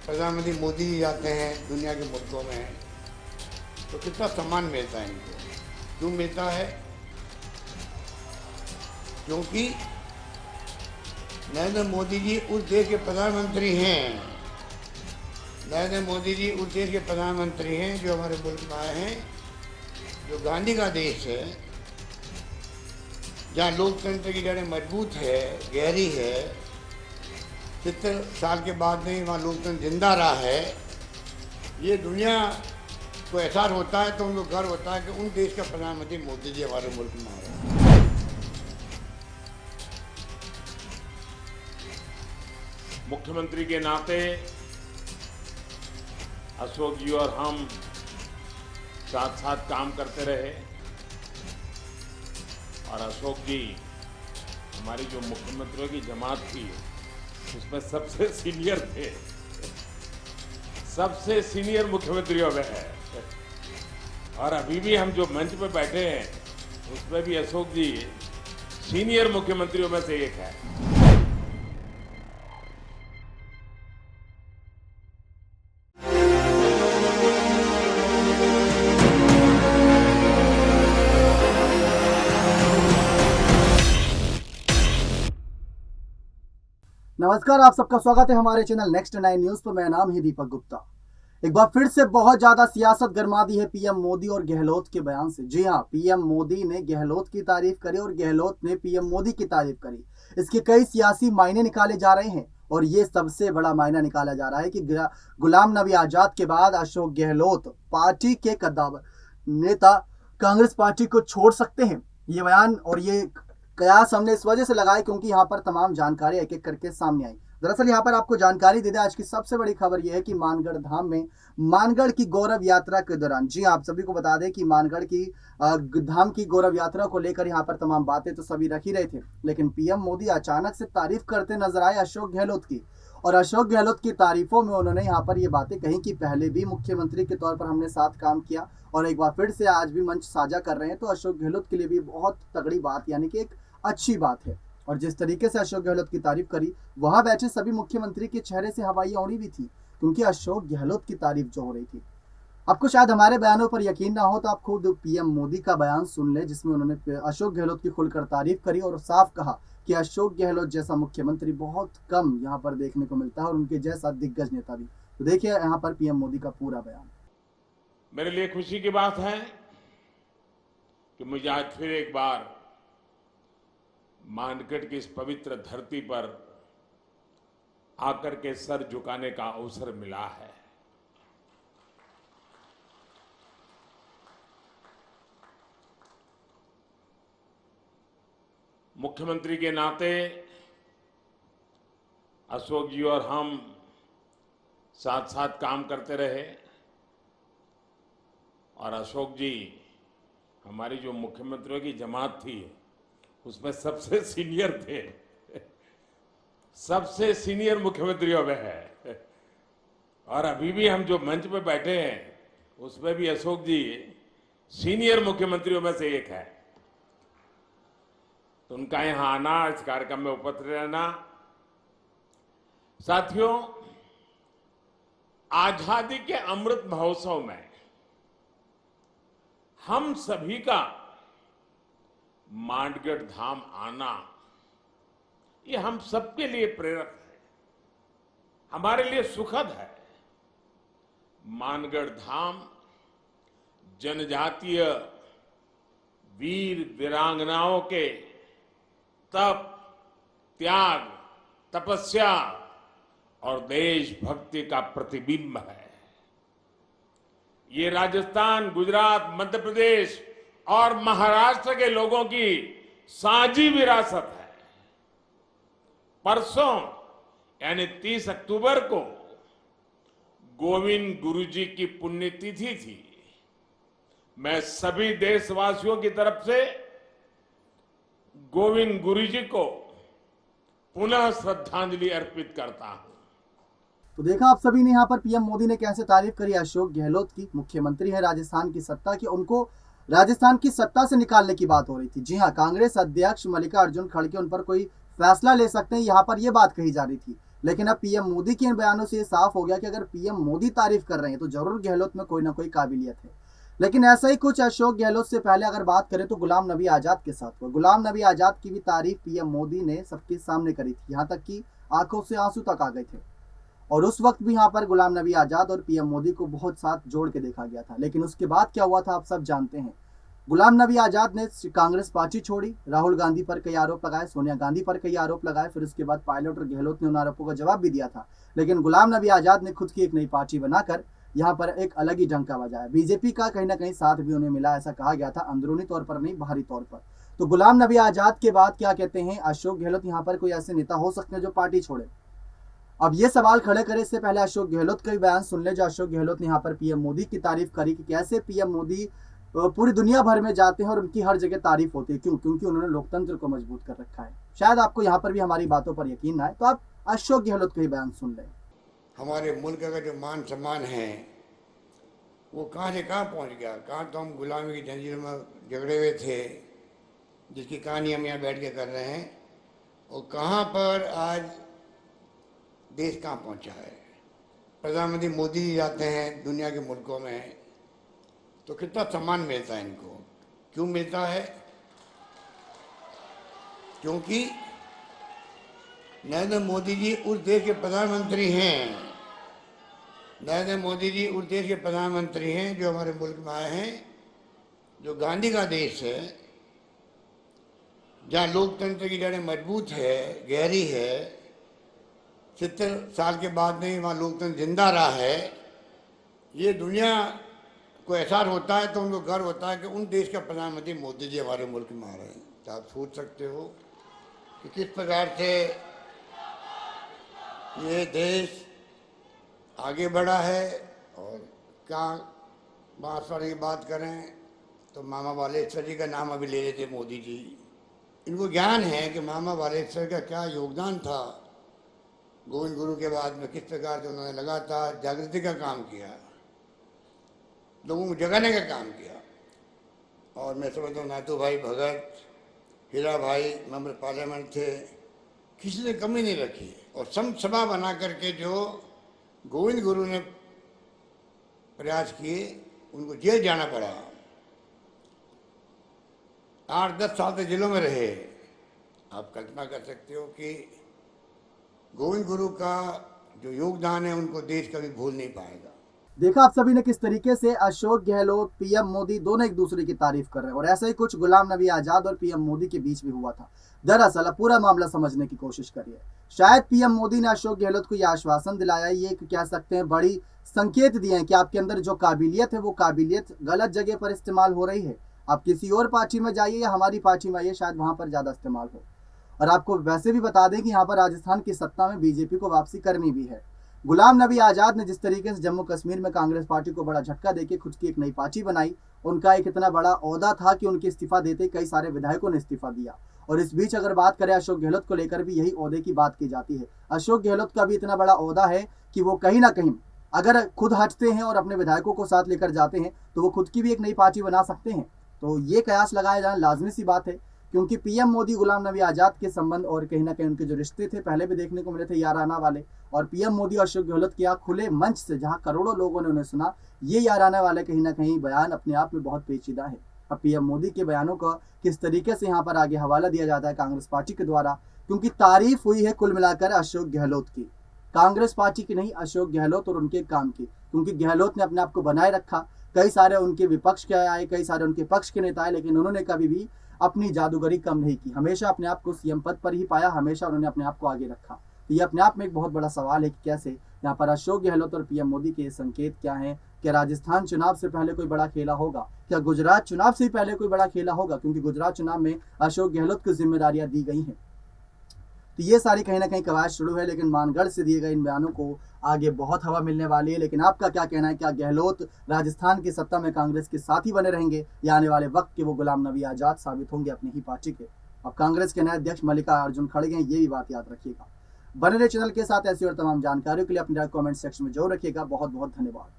प्रधानमंत्री मोदी जी जाते हैं दुनिया के मुल्कों में, तो कितना सम्मान मिलता है इनको। क्यों मिलता है? क्योंकि नरेंद्र मोदी जी उस देश के प्रधानमंत्री हैं। नरेंद्र मोदी जी उस देश के प्रधानमंत्री हैं जो हमारे मुल्क में आए हैं, जो गांधी का देश है, जहाँ लोकतंत्र की जड़ें मजबूत है, गहरी है। 70 साल के बाद नहीं वहाँ लोकतंत्र जिंदा रहा है। ये दुनिया को एहसास होता है तो उनको गर्व होता है कि उन देश का प्रधानमंत्री मोदी जी हमारे मुल्क में आ रहे हैं। मुख्यमंत्री के नाते अशोक जी और हम साथ साथ काम करते रहे और अशोक जी हमारी जो मुख्यमंत्रियों की जमात थी उसमें सबसे सीनियर थे, सबसे सीनियर मुख्यमंत्रियों में है। और अभी भी हम जो मंच पे बैठे हैं उसमें भी अशोक जी सीनियर मुख्यमंत्रियों में से एक है। नमस्कार, आप सबका स्वागत है हमारे चैनल नेक्स्ट 9 न्यूज पर। मेरा नाम है दीपक गुप्ता। एक बार फिर से बहुत ज्यादा सियासत गरमा दी है पीएम मोदी और गहलोत के बयान से। जी हां, पीएम मोदी ने गहलोत की तारीफ करी और गहलोत ने पीएम मोदी की तारीफ करी। इसके कई सियासी मायने निकाले जा रहे हैं और ये सबसे बड़ा मायना निकाला जा रहा है कि गुलाम नबी आजाद के बाद अशोक गहलोत पार्टी के कद्दावर नेता कांग्रेस पार्टी को छोड़ सकते हैं। ये बयान और ये कयास हमने इस वजह से लगाया क्योंकि यहाँ पर तमाम जानकारी एक एक करके सामने आई। दरअसल यहाँ पर आपको जानकारी दे दें, आज की सबसे बड़ी खबर यह है कि मानगढ़ धाम में मानगढ़ की गौरव यात्रा के दौरान, जी आप सभी को बता दें कि मानगढ़ की धाम की गौरव यात्रा को लेकर यहाँ पर तमाम बातें तो सभी रख ही रहे थे, लेकिन पीएम मोदी अचानक से तारीफ करते नजर आए अशोक गहलोत की। और अशोक गहलोत की तारीफों में उन्होंने यहाँ पर ये बातें कही कि पहले भी मुख्यमंत्री के तौर पर हमने साथ काम किया और एक बार फिर से आज भी मंच साझा कर रहे हैं, तो अशोक गहलोत के लिए भी बहुत तगड़ी बात, यानी कि एक अच्छी बात है। और जिस तरीके से अशोक गहलोत की तारीफ करी, वहां बैठे सभी मुख्यमंत्री के चेहरे से हवाइयां उड़ी भी थी क्योंकि अशोक गहलोत की तारीफ जो हो रही थी। आपको शायद हमारे बयानों पर यकीन ना हो तो आप खुद पीएम मोदी का बयान सुन ले, जिसमें उन्होंने अशोक गहलोत की खुलकर तारीफ करी और साफ कहा कि अशोक गहलोत जैसा मुख्यमंत्री बहुत कम यहाँ पर देखने को मिलता है और उनके जैसा दिग्गज नेता भी। तो देखिए यहाँ पर पीएम मोदी का पूरा बयान। मेरे लिए खुशी की बात है कि मुझे आज फिर एक बार मानगढ़ की इस पवित्र धरती पर आकर के सर झुकाने का अवसर मिला है। मुख्यमंत्री के नाते अशोक जी और हम साथ साथ काम करते रहे और अशोक जी हमारी जो मुख्यमंत्रियों की जमात थी उसमें सबसे सीनियर थे, सबसे सीनियर मुख्यमंत्रियों में है। और अभी भी हम जो मंच पे बैठे हैं उसमें भी अशोक जी सीनियर मुख्यमंत्रियों में से एक है। तो उनका यहां आना, इस कार्यक्रम में उपस्थित रहना, साथियों, आजादी के अमृत महोत्सव में हम सभी का मानगढ़ धाम आना, ये हम सबके लिए प्रेरक है, हमारे लिए सुखद है। मानगढ़ धाम जनजातीय वीर वीरांगनाओं के तप, त्याग, तपस्या और देशभक्ति का प्रतिबिंब है। ये राजस्थान, गुजरात, मध्य प्रदेश और महाराष्ट्र के लोगों की साझी विरासत है। परसों यानी 30 अक्टूबर को गोविंद गुरु जी की पुण्यतिथि थी। मैं सभी देशवासियों की तरफ से गोविंद गुरु जी को पुनः श्रद्धांजलि अर्पित करता हूं। तो देखा आप सभी ने यहाँ पर पीएम मोदी ने कैसे तारीफ करी अशोक गहलोत की। मुख्यमंत्री है राजस्थान की सत्ता की, उनको राजस्थान की सत्ता से निकालने की बात हो रही थी। जी हाँ, कांग्रेस अध्यक्ष मल्लिकार्जुन खड़गे उन पर कोई फैसला ले सकते हैं, यहाँ पर यह बात कही जा रही थी। लेकिन अब पीएम मोदी के इन बयानों से ये साफ हो गया कि अगर पीएम मोदी तारीफ कर रहे हैं तो जरूर गहलोत में कोई ना कोई काबिलियत है। लेकिन ऐसा ही कुछ अशोक गहलोत से पहले अगर बात करें तो गुलाम नबी आजाद के साथ हुआ। गुलाम नबी आजाद की भी तारीफ पीएम मोदी ने सबके सामने करी थी, यहाँ तक कि आंखों से आंसू तक आ गए थे। और उस वक्त भी यहाँ पर गुलाम नबी आजाद और पीएम मोदी को बहुत साथ जोड़ के देखा गया था। लेकिन उसके बाद क्या हुआ था आप सब जानते हैं। गुलाम नबी आजाद ने कांग्रेस पार्टी छोड़ी, राहुल गांधी पर कई आरोप लगाए, सोनिया गांधी पर कई आरोप लगाए, फिर उसके बाद पायलट और गहलोत ने उन आरोपों का जवाब भी दिया था। लेकिन गुलाम नबी आजाद ने खुद की एक नई पार्टी बनाकर यहाँ पर एक अलग ही डंका बजाया। बीजेपी का कहीं ना कहीं साथ भी उन्हें मिला, ऐसा कहा गया था, अंदरूनी तौर पर नहीं बाहरी तौर पर। तो गुलाम नबी आजाद के बाद क्या कहते हैं अशोक गहलोत, यहाँ पर कोई ऐसे नेता हो सकते हैं जो पार्टी छोड़े? अब ये सवाल खड़े करे इससे पहले अशोक गहलोत का भी बयान सुन ले, जो अशोक गहलोत ने यहाँ पर पीएम मोदी की तारीफ करी कि कैसे पीएम मोदी पूरी दुनिया भर में जाते हैं और उनकी हर जगह तारीफ होती है। क्यों? क्योंकि उन्होंने लोकतंत्र को मजबूत कर रखा है। शायद आपको यहाँ पर भी हमारी बातों पर यकीन ना आए, तो आप अशोक गहलोत का ही बयान सुन लें। हमारे मुल्क का जो मान सम्मान है वो कहाँ से कहाँ पहुँच गया। कहाँ तो हम गुलामी की जंजीर में झगड़े हुए थे, जिसकी कहानी हम यहाँ बैठ के कर रहे हैं, और कहाँ पर आज देश कहाँ पहुँचा है। प्रधानमंत्री मोदी जी जाते हैं दुनिया के मुल्कों में तो कितना सम्मान मिलता है इनको। क्यों मिलता है? क्योंकि नरेंद्र मोदी जी उस देश के प्रधानमंत्री हैं। नरेंद्र मोदी जी उस देश के प्रधानमंत्री हैं जो हमारे मुल्क में आए हैं, जो गांधी का देश है, जहाँ लोकतंत्र की जड़ें मजबूत है, गहरी है। 70 साल के बाद नहीं वहाँ लोकतंत्र जिंदा रहा है। ये दुनिया को एहसास होता है तो उनको गर्व होता है कि उन देश का प्रधानमंत्री मोदी जी हमारे मुल्क में आ रहे हैं। तो आप सोच सकते हो कि किस प्रकार से ये देश आगे बढ़ा है। और क्या बांसवाड़े की बात करें तो मामा बालेश्वर जी का नाम अभी ले लेते मोदी जी। इनको ज्ञान है कि मामा बालेश्वर का क्या योगदान था गोविंद गुरु के बाद में, किस प्रकार से उन्होंने लगातार जागृति का काम किया, लोगों को जगाने का काम किया। और मैं समझता हूँ नाथू भाई भगत, हीरा भाई मेंबर पार्लियामेंट थे, किसी ने कमी नहीं रखी। और सभा बना करके जो गोविंद गुरु ने प्रयास किए, उनको जेल जाना पड़ा, 8-10 साल तक जेलों में रहे। आप कल्पना कर सकते हो कि गोविंद गुरु का जो योगदान है उनको देश कभी भूल नहीं पाएगा। देखा आप सभी ने किस तरीके से अशोक गहलोत, पीएम मोदी दोनों एक दूसरे की तारीफ कर रहे हैं। और ऐसा ही कुछ गुलाम नबी आजाद और पीएम मोदी के बीच भी हुआ था। दरअसल अब पूरा मामला समझने की कोशिश करिए। शायद पीएम मोदी ने अशोक गहलोत को यह आश्वासन दिलाया, ये कह सकते हैं बड़ी संकेत दिए हैं कि आपके अंदर जो काबिलियत है वो काबिलियत गलत जगह पर इस्तेमाल हो रही है। आप किसी और पार्टी में जाइए या हमारी पार्टी में आइए, शायद वहां पर ज्यादा इस्तेमाल हो। और आपको वैसे भी बता दें कि यहाँ पर राजस्थान की सत्ता में बीजेपी को वापसी करनी भी है। गुलाम नबी आजाद ने जिस तरीके से जम्मू कश्मीर में कांग्रेस पार्टी को बड़ा झटका देके खुद की एक नई पार्टी बनाई, उनका एक इतना बड़ा ओहदा था कि उनके इस्तीफा देते कई सारे विधायकों ने इस्तीफा दिया। और इस बीच अगर बात करें अशोक गहलोत को लेकर भी यही ओहदे की बात की जाती है। अशोक गहलोत का भी इतना बड़ा ओहदा है कि वो कहीं ना कहीं अगर खुद हटते हैं और अपने विधायकों को साथ लेकर जाते हैं तो वो खुद की भी एक नई पार्टी बना सकते हैं। तो ये कयास लगाया जाना लाजमी सी बात है, क्योंकि पीएम मोदी गुलाम नबी आजाद के संबंध और कहीं ना कहीं उनके जो रिश्ते थे पहले भी देखने को मिले थे याराना वाले। और पीएम मोदी और अशोक गहलोत किया खुले मंच से, जहां करोड़ों लोगों ने उन्हें सुना, ये याराना वाले कहीं ना कहीं बयान अपने आप में बहुत पेचीदा है। अब पीएम मोदी के बयानों का किस तरीके से यहाँ पर आगे हवाला दिया जाता है कांग्रेस पार्टी के द्वारा, क्योंकि तारीफ हुई है कुल मिलाकर अशोक गहलोत की, कांग्रेस पार्टी की नहीं, अशोक गहलोत और उनके काम की। क्योंकि गहलोत ने अपने आप को बनाए रखा, कई सारे उनके विपक्ष के आए, कई सारे उनके पक्ष के नेता आए, लेकिन उन्होंने कभी भी अपनी जादूगरी कम नहीं की, हमेशा अपने आप को सीएम पद पर ही पाया, हमेशा उन्होंने अपने आप को आगे रखा। तो ये अपने आप में एक बहुत बड़ा सवाल है कि कैसे यहाँ पर अशोक गहलोत और पीएम मोदी के संकेत क्या हैं। क्या राजस्थान चुनाव से पहले कोई बड़ा खेला होगा? क्या गुजरात चुनाव से पहले कोई बड़ा खेला होगा? क्योंकि गुजरात चुनाव में अशोक गहलोत को जिम्मेदारियां दी गई हैं। तो ये सारी कहीं ना कहीं कवायद शुरू है, लेकिन मानगढ़ से दिए गए इन बयानों को आगे बहुत हवा मिलने वाली है। लेकिन आपका क्या कहना है? क्या गहलोत राजस्थान की सत्ता में कांग्रेस के साथ ही बने रहेंगे या आने वाले वक्त के वो गुलाम नबी आजाद साबित होंगे अपनी ही पार्टी के? अब कांग्रेस के नए अध्यक्ष मल्लिकार्जुन खड़गे हैं, ये भी बात याद रखिएगा। बने रहे चैनल के साथ ऐसी और तमाम जानकारियों के लिए अपने कमेंट सेक्शन में जरूर रखिएगा। बहुत बहुत धन्यवाद।